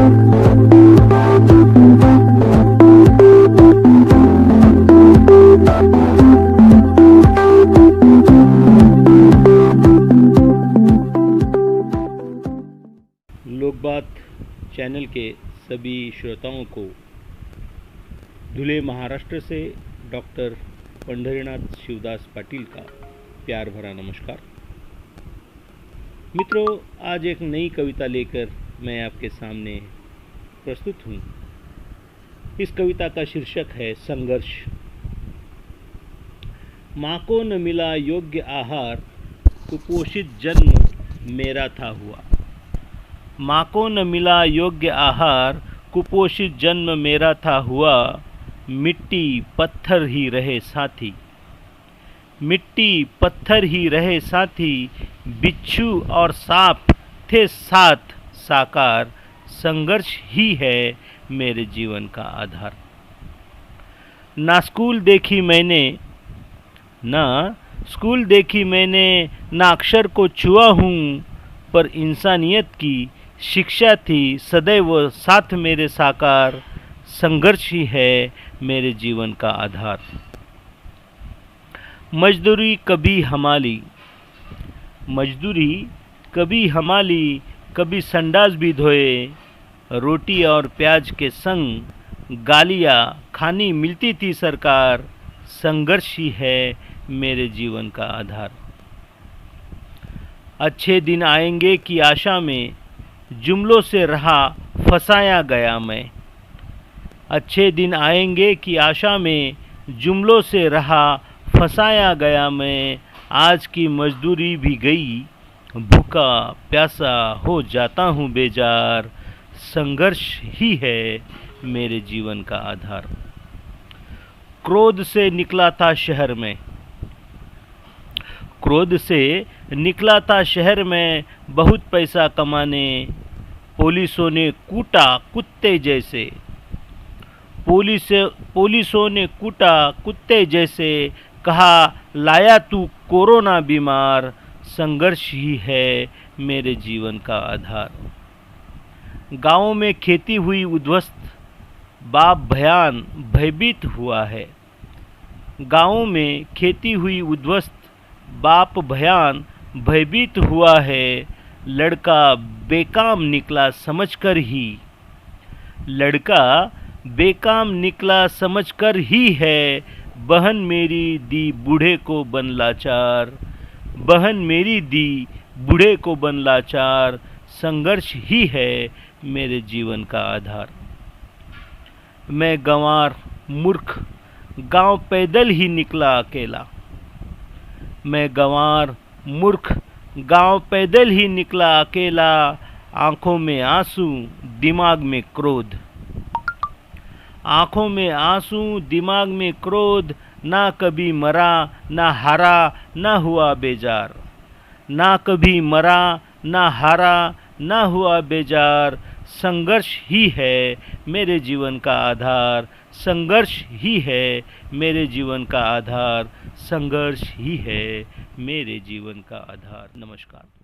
लोकबात channel के सभी श्रोताओं को धुले महाराष्ट्र से डॉक्टर पंढरीनाथ शिवदास पाटिल का प्यार भरा नमस्कार। मित्रों, आज एक नई कविता लेकर मैं आपके सामने प्रस्तुत हूँ। इस कविता का शीर्षक है संघर्ष। माँ को न मिला योग्य आहार, कुपोषित जन्म मेरा था हुआ। माँ को न मिला योग्य आहार, कुपोषित जन्म मेरा था हुआ। मिट्टी पत्थर ही रहे साथी, मिट्टी पत्थर ही रहे साथी। बिच्छू और सांप थे साथ साकार। संघर्ष ही है मेरे जीवन का आधार। ना स्कूल देखी मैंने, ना स्कूल देखी मैंने, ना अक्षर को छुआ हूँ, पर इंसानियत की शिक्षा थी सदैव साथ मेरे साकार। संघर्ष ही है मेरे जीवन का आधार। मजदूरी कभी हमाली, मजदूरी कभी हमाली, कभी संडास भी धोए। रोटी और प्याज के संग गालियाँ खानी मिलती थी सरकार। संघर्ष ही है मेरे जीवन का आधार। अच्छे दिन आएंगे की आशा में जुमलों से रहा फंसाया गया मैं। अच्छे दिन आएंगे की आशा में जुमलों से रहा फंसाया गया मैं। आज की मजदूरी भी गई, भूखा प्यासा हो जाता हूँ बेजार। संघर्ष ही है मेरे जीवन का आधार। क्रोध से निकला था शहर में, क्रोध से निकला था शहर में बहुत पैसा कमाने। पुलिसों ने कूटा कुत्ते जैसे, पुलिसों ने कूटा कुत्ते जैसे। कहा लाया तू कोरोना बीमार। संघर्ष ही है मेरे जीवन का आधार। गाँव में खेती हुई उद्ध्वस्त, बाप भयान भयभीत हुआ है। गाँव में खेती हुई उद्ध्वस्त, बाप भयान भयभीत हुआ है। लड़का बेकाम निकला समझकर ही, लड़का बेकाम निकला समझकर ही है। बहन मेरी दी बूढ़े को बन लाचार, बहन मेरी दी बूढ़े को बन लाचार। संघर्ष ही है मेरे जीवन का आधार। मैं गंवार मूर्ख गांव पैदल ही निकला अकेला। मैं गंवार मूर्ख गांव पैदल ही निकला अकेला। आंखों में आंसू दिमाग में क्रोध, आंखों में आंसू दिमाग में क्रोध। ना कभी मरा ना हारा ना हुआ बेजार, ना कभी मरा ना हारा ना हुआ बेजार। संघर्ष ही है मेरे जीवन का आधार। संघर्ष ही है मेरे जीवन का आधार। संघर्ष ही है मेरे जीवन का आधार। नमस्कार।